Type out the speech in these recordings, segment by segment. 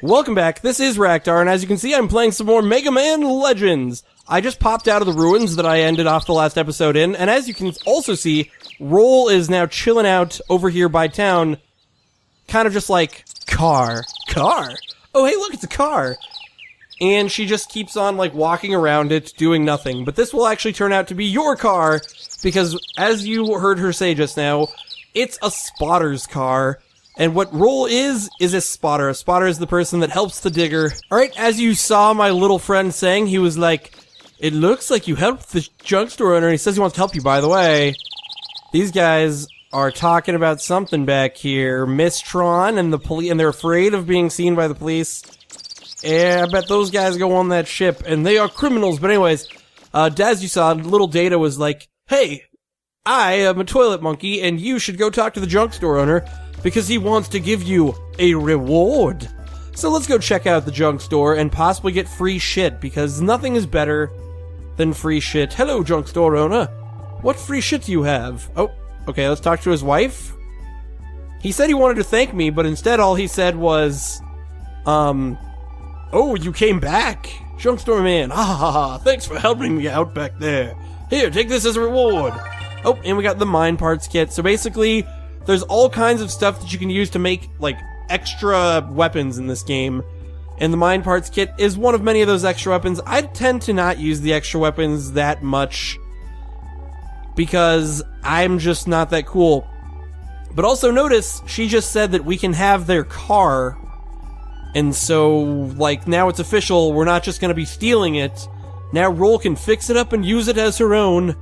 Welcome back, this is Raktar, and as you can see, I'm playing some more Megaman Legends. I just popped out of the ruins that I ended off the last episode in, and as you can also see, Roll is now chilling out over here by town, kind of just like, car. Oh hey look, it's a car! And she just keeps on, like, walking around it, doing nothing. But this will actually turn out to be your car, because as you heard her say just now, it's a spotter's car. And what Roll is a spotter. A spotter is the person that helps the digger. Alright, as you saw my little friend saying, he was like, it looks like you helped the junk store owner, and he says he wants to help you, by the way. These guys are talking about something back here. Mistron and the police, and they're afraid of being seen by the police. Yeah, I bet those guys go on that ship, and they are criminals. But anyways, as you saw, little Data was like, hey, I am a toilet monkey, and you should go talk to the junk store owner, because he wants to give you a reward. So let's go check out the junk store and possibly get free shit, because nothing is better than free shit. Hello, junk store owner. What free shit do you have? Oh, okay, let's talk to his wife. He said he wanted to thank me, but instead all he said was, oh, you came back. Junk store man, ha, thanks for helping me out back there. Here, take this as a reward. Oh, and we got the mine parts kit. So basically, there's all kinds of stuff that you can use to make, like, extra weapons in this game. And the mine parts kit is one of many of those extra weapons. I tend to not use the extra weapons that much, because I'm just not that cool. But also notice, she just said that we can have their car. And so, like, now it's official, we're not just gonna be stealing it. Now Roll can fix it up and use it as her own.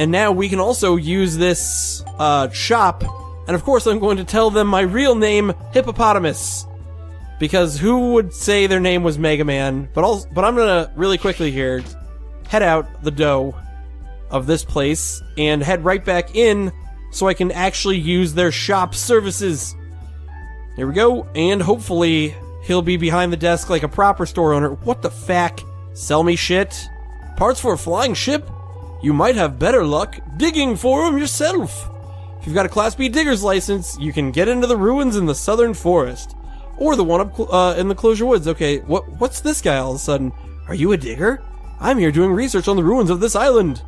And now we can also use this, shop. And of course I'm going to tell them my real name, Hippopotamus. Because who would say their name was Megaman? But I'm gonna, really quickly here, head out the door of this place, and head right back in, so I can actually use their shop services. Here we go, and hopefully he'll be behind the desk like a proper store owner. What the fuck? Sell me shit? Parts for a flying ship? You might have better luck digging for them yourself. If you've got a Class B digger's license, you can get into the ruins in the southern forest. Or the one up in the Closure Woods. Okay, what's this guy all of a sudden? Are you a digger? I'm here doing research on the ruins of this island.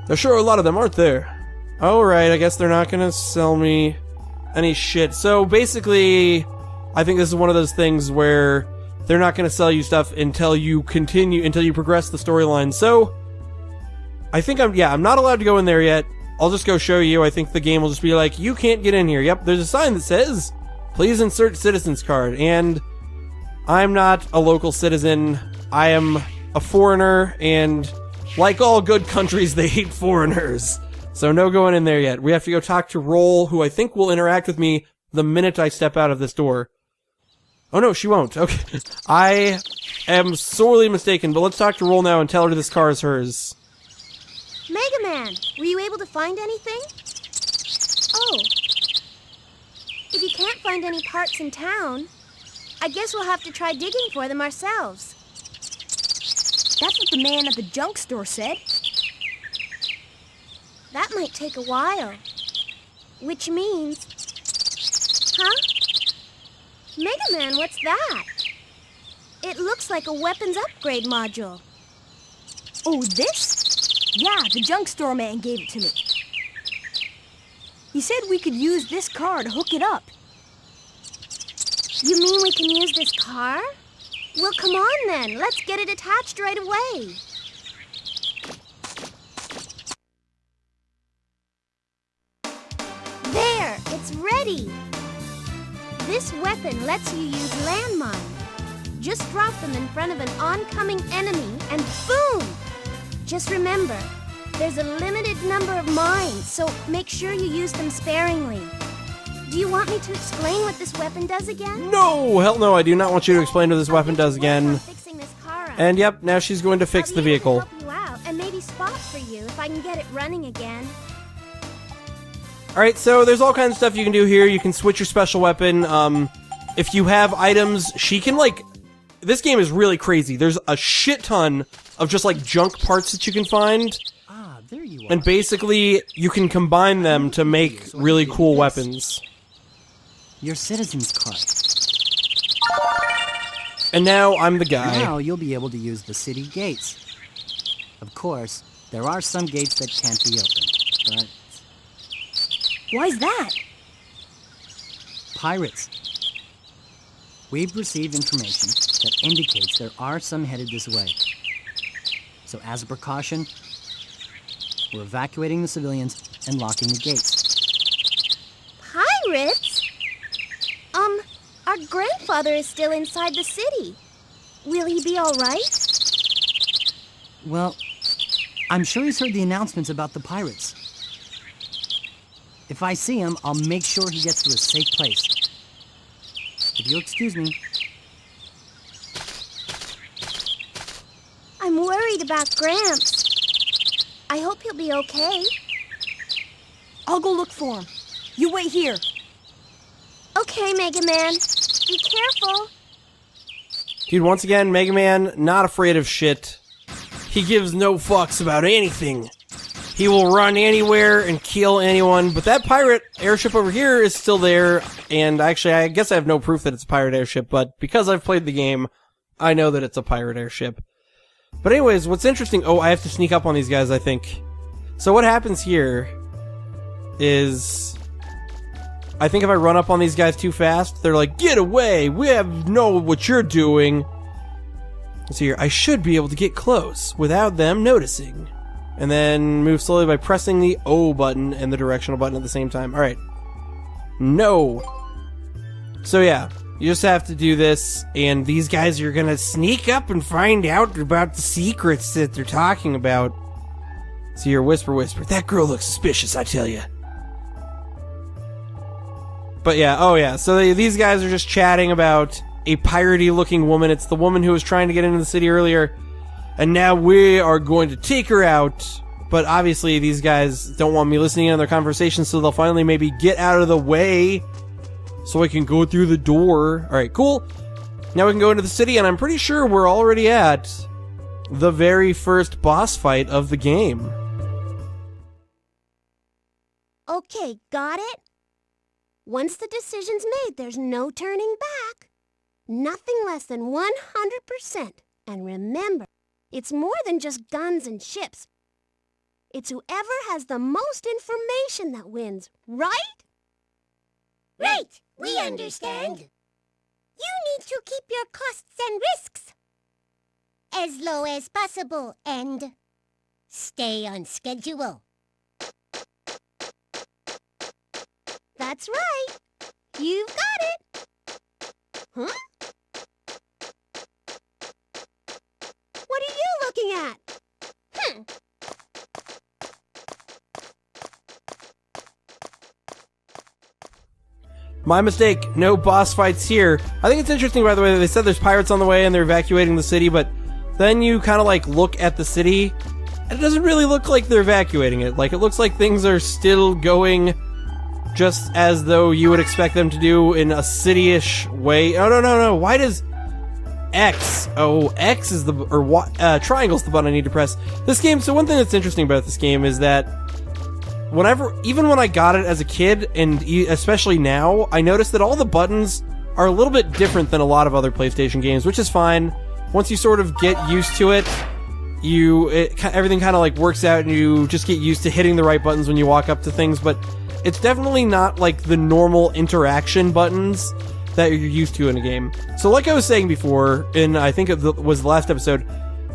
There sure are a lot of them, aren't there? Alright, I guess they're not gonna sell me any shit. So basically, I think this is one of those things where they're not gonna sell you stuff until you progress the storyline. So I think I'm not allowed to go in there yet. I'll just go show you. I think the game will just be like, you can't get in here. Yep, there's a sign that says, please insert citizen's card. And I'm not a local citizen. I am a foreigner, and like all good countries, they hate foreigners. So no going in there yet. We have to go talk to Roll, who I think will interact with me the minute I step out of this door. Oh no, she won't. Okay. I am sorely mistaken, but let's talk to Roll now and tell her this car is hers. Megaman, were you able to find anything? Oh. If you can't find any parts in town, I guess we'll have to try digging for them ourselves. That's what the man at the junk store said. That might take a while. Which means... Huh? Megaman, what's that? It looks like a weapons upgrade module. Oh, this? Yeah, the junk store man gave it to me. He said we could use this car to hook it up. You mean we can use this car? Well, come on then. Let's get it attached right away. There, it's ready. This weapon lets you use landmines. Just drop them in front of an oncoming enemy and boom! Just remember, there's a limited number of mines, so make sure you use them sparingly. Do you want me to explain what this weapon does again? No! Hell no, I do not want you to explain what this weapon does again. And yep, now she's going to fix the vehicle. I'll be able to help you out and maybe spot for you if I can get it running again. Alright, so there's all kinds of stuff you can do here. You can switch your special weapon. If you have items, she can, like... This game is really crazy. There's a shit ton of just, like, junk parts that you can find. Ah, there you are. And basically, you can combine them to make really cool weapons. Your citizen's card. And now I'm the guy. Now you'll be able to use the city gates. Of course, there are some gates that can't be opened, but... Why's that? Pirates. We've received information that indicates there are some headed this way. So as a precaution, we're evacuating the civilians and locking the gates. Pirates? Our grandfather is still inside the city. Will he be all right? Well, I'm sure he's heard the announcements about the pirates. If I see him, I'll make sure he gets to a safe place. If you'll excuse me. I'm worried about Gramps. I hope he'll be okay. I'll go look for him. You wait here. Okay, Megaman. Be careful. Dude, once again, Mega Man, not afraid of shit. He gives no fucks about anything. He will run anywhere and kill anyone, but that pirate airship over here is still there, and actually, I guess I have no proof that it's a pirate airship, but because I've played the game, I know that it's a pirate airship. But anyways, what's interesting... Oh, I have to sneak up on these guys, I think. So what happens here is... I think if I run up on these guys too fast, they're like, get away! We know what you're doing! Let's see here. I should be able to get close without them noticing. And then move slowly by pressing the O button and the directional button at the same time. Alright. No! So yeah, you just have to do this, and these guys are gonna sneak up and find out about the secrets that they're talking about. So here, whisper, whisper. That girl looks suspicious, I tell you. But yeah, oh yeah, so these guys are just chatting about a piratey looking woman. It's the woman who was trying to get into the city earlier. And now we are going to take her out. But obviously these guys don't want me listening in on their conversation, so they'll finally maybe get out of the way so I can go through the door. Alright, cool. Now we can go into the city, and I'm pretty sure we're already at the very first boss fight of the game. Okay, got it? Once the decision's made, there's no turning back. Nothing less than 100%. And remember, it's more than just guns and ships. It's whoever has the most information that wins, right? Right, we understand. You need to keep your costs and risks as low as possible and stay on schedule. That's right. You've got it. Huh? What are you looking at? My mistake. No boss fights here. I think it's interesting, by the way, that they said there's pirates on the way and they're evacuating the city, but then you kind of like look at the city and it doesn't really look like they're evacuating it. Like, it looks like things are still going just as though you would expect them to do in a city-ish way. Oh, no. Why does X? Oh, X is the... or triangle's the button I need to press. This game... So one thing that's interesting about this game is that even when I got it as a kid, and especially now, I noticed that all the buttons are a little bit different than a lot of other PlayStation games, which is fine. Once you sort of get used to it, everything kind of like works out, and you just get used to hitting the right buttons when you walk up to things, but it's definitely not like the normal interaction buttons that you're used to in a game. So like I was saying before, I think it was the last episode,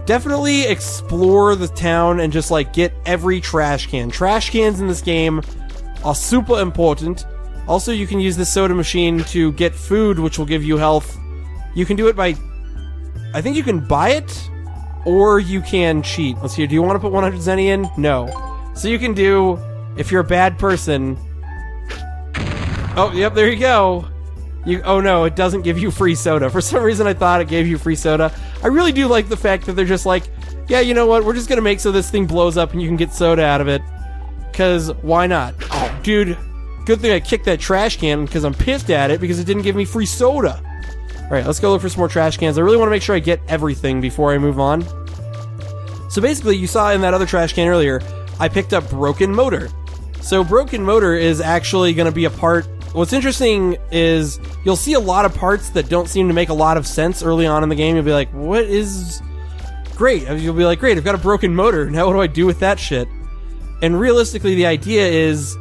definitely explore the town and just like get every trash can. Trash cans in this game are super important. Also, you can use this soda machine to get food, which will give you health. You can do it by... I think you can buy it, or you can cheat. Let's see, do you want to put 100 zenny in? No. So you can do... If you're a bad person... Oh, yep, there you go. Oh no, it doesn't give you free soda. For some reason I thought it gave you free soda. I really do like the fact that they're just like, yeah, you know what, we're just gonna make so this thing blows up and you can get soda out of it. Cause why not? Oh, dude, good thing I kicked that trash can because I'm pissed at it because it didn't give me free soda. Alright, let's go look for some more trash cans. I really want to make sure I get everything before I move on. So basically, you saw in that other trash can earlier, I picked up Broken Motor. So Broken Motor is actually going to be a part what's interesting is you'll see a lot of parts that don't seem to make a lot of sense early on in the game. You'll be like, what is... Great. You'll be like, great, I've got a broken motor. Now what do I do with that shit? And realistically, the idea is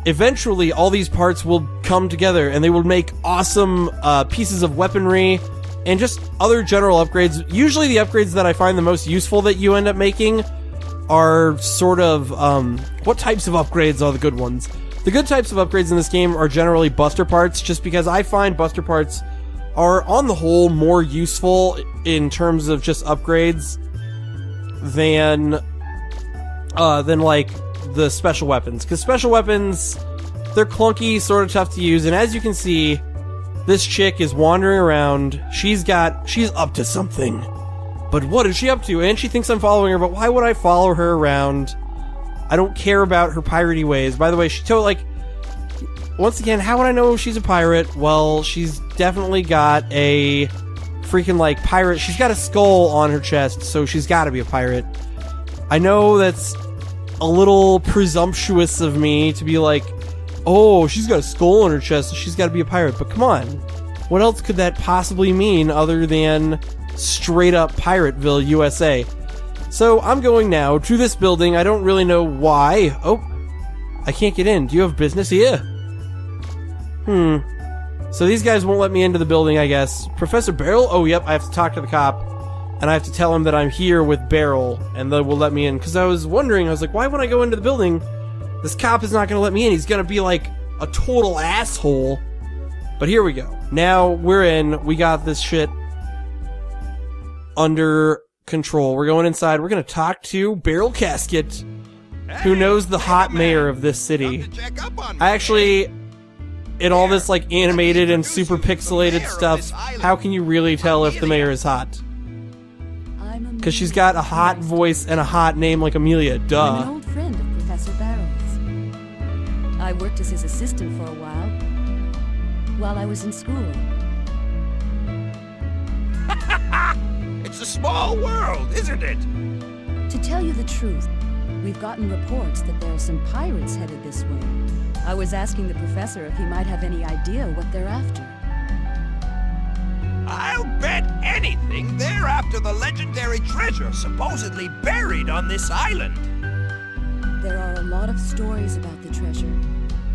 eventually all these parts will come together and they will make awesome pieces of weaponry and just other general upgrades. Usually the upgrades that I find the most useful that you end up making are sort of... what types of upgrades are the good ones? The good types of upgrades in this game are generally buster parts, just because I find buster parts are, on the whole, more useful in terms of just upgrades than like, the special weapons. Because special weapons, they're clunky, sort of tough to use, and as you can see, this chick is wandering around. She's up to something. But what is she up to? And she thinks I'm following her, but why would I follow her around? I don't care about her piratey ways. By the way, she told, like, once again, how would I know she's a pirate? Well, she's definitely got a freaking, like, pirate. She's got a skull on her chest, so she's got to be a pirate. I know that's a little presumptuous of me to be like, oh, she's got a skull on her chest, so she's got to be a pirate. But come on. What else could that possibly mean other than straight up Pirateville, USA? So I'm going now to this building. I don't really know why. Oh, I can't get in. Do you have business here? So these guys won't let me into the building, I guess. Professor Barrel? Oh, yep, I have to talk to the cop. And I have to tell him that I'm here with Barrel, and they will let me in. Because I was wondering, I was like, why would I go into the building? This cop is not going to let me in. He's going to be like a total asshole. But here we go. Now we're in. We got this shit under control. We're going inside. We're going to talk to Barrel Casket, who knows the hot mayor of this city. I actually, in all this like animated and super pixelated stuff, how can you really tell if the mayor is hot? Because she's got a hot voice and a hot name like Amelia. I'm Duh. an old friend of Professor Barrel's. I worked as his assistant for a while I was in school. It's a small world, isn't it? To tell you the truth, we've gotten reports that there are some pirates headed this way. I was asking the professor if he might have any idea what they're after. I'll bet anything they're after the legendary treasure supposedly buried on this island. There are a lot of stories about the treasure,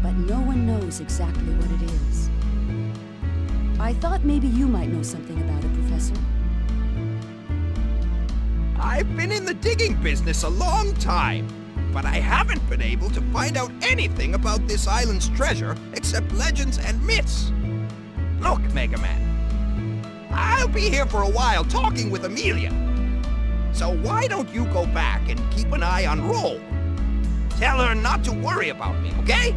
but no one knows exactly what it is. I thought maybe you might know something about it, Professor. I've been in the digging business a long time, but I haven't been able to find out anything about this island's treasure except legends and myths. Look, Megaman, I'll be here for a while talking with Amelia. So why don't you go back and keep an eye on Roll? Tell her not to worry about me, okay?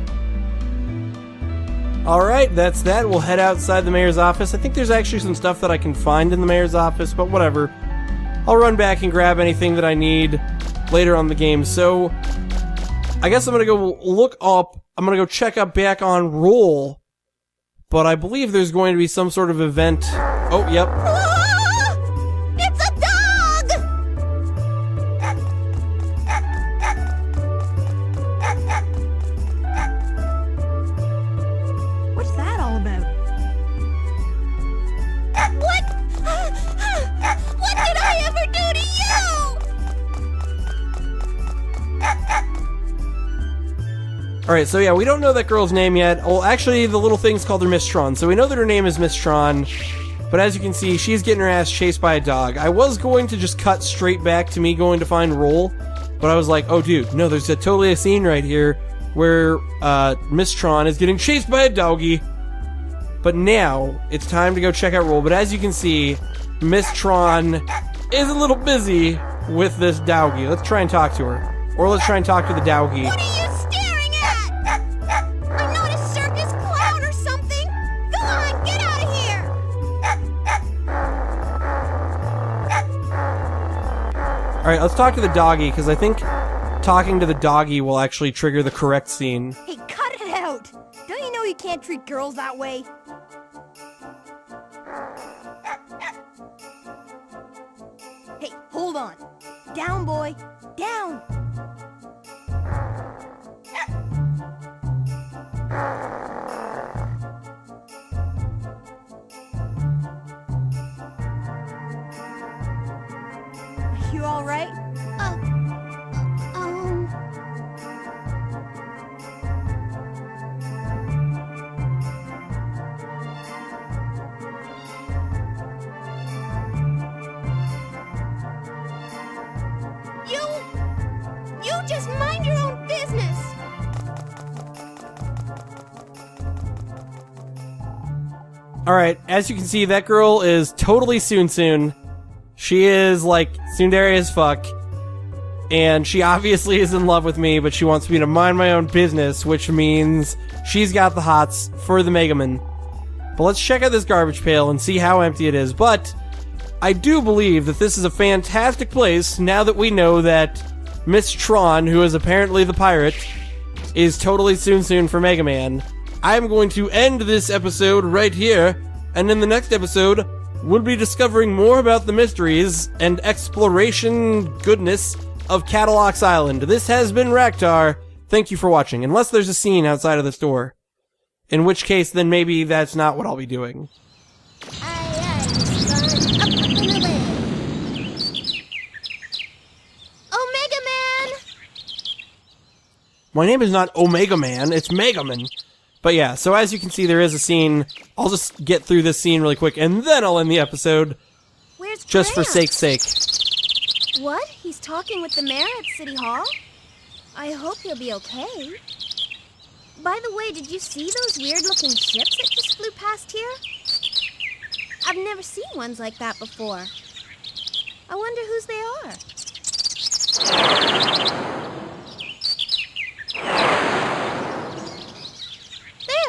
Alright, that's that. We'll head outside the mayor's office. I think there's actually some stuff that I can find in the mayor's office, but whatever. I'll run back and grab anything that I need later on in the game. So, I guess I'm gonna go look up, I'm gonna go check up back on Roll, but I believe there's going to be some sort of event. Oh, yep. It's a dog! What's that all about? What? What did I ever do to you? Alright, so yeah, we don't know that girl's name yet. Well, actually, the little thing's called her Miss Tron, so we know that her name is Miss Tron. But as you can see, she's getting her ass chased by a dog. I was going to just cut straight back to me going to find Roll, but I was like, oh dude, no, there's totally a scene right here where Miss Tron is getting chased by a doggy. But now, it's time to go check out Roll. But as you can see, Miss Tron is a little busy with this doggy. Let's try and talk to her. Or let's try and talk to the doggy. What are you staring at? I'm not a circus clown or something. Go on, get out of here. Alright, let's talk to the doggy, because I think talking to the doggy will actually trigger the correct scene. Hey, cut it out! Don't you know you can't treat girls that way? Hey, hold on. Down, boy. Down. You all right? You just mind your own business. Alright, as you can see, that girl is totally Tsun. She is, like, tsundere as fuck. And she obviously is in love with me, but she wants me to mind my own business, which means she's got the hots for the Megaman. But let's check out this garbage pail and see how empty it is. But I do believe that this is a fantastic place now that we know that Miss Tron, who is apparently the pirate, is totally Tsun for Megaman. I'm going to end this episode right here, and in the next episode, we'll be discovering more about the mysteries and exploration goodness of Catalox Island. This has been Raktar. Thank you for watching, unless there's a scene outside of this door. In which case, then maybe that's not what I'll be doing. Aye, son. Up and away. Oh, Megaman! My name is not Omega Man, it's Megaman. But yeah, so as you can see, there is a scene. I'll just get through this scene really quick, and then I'll end the episode, Where's just for Gramps? sake's sake. What? He's talking with the mayor at City Hall? I hope he'll be okay. By the way, did you see those weird-looking ships that just flew past here? I've never seen ones like that before. I wonder whose they are.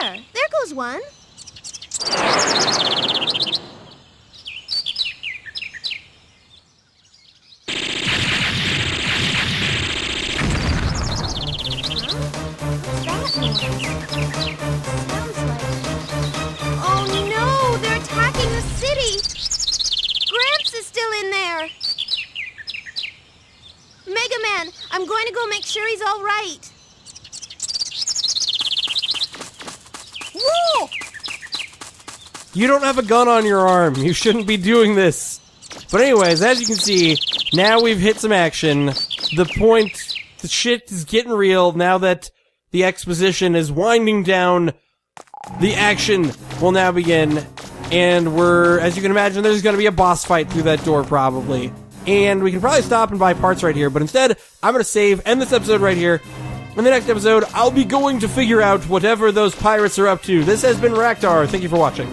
There goes one. Oh no, they're attacking the city. Gramps is still in there. Megaman, I'm going to go make sure he's all right. Whoa! You don't have a gun on your arm. You shouldn't be doing this. But anyways, as you can see, now we've hit some action. The shit is getting real now that the exposition is winding down. The action will now begin. And as you can imagine, there's going to be a boss fight through that door probably. And we can probably stop and buy parts right here. But instead, I'm going to end this episode right here. In the next episode, I'll be going to figure out whatever those pirates are up to. This has been Raktar. Thank you for watching.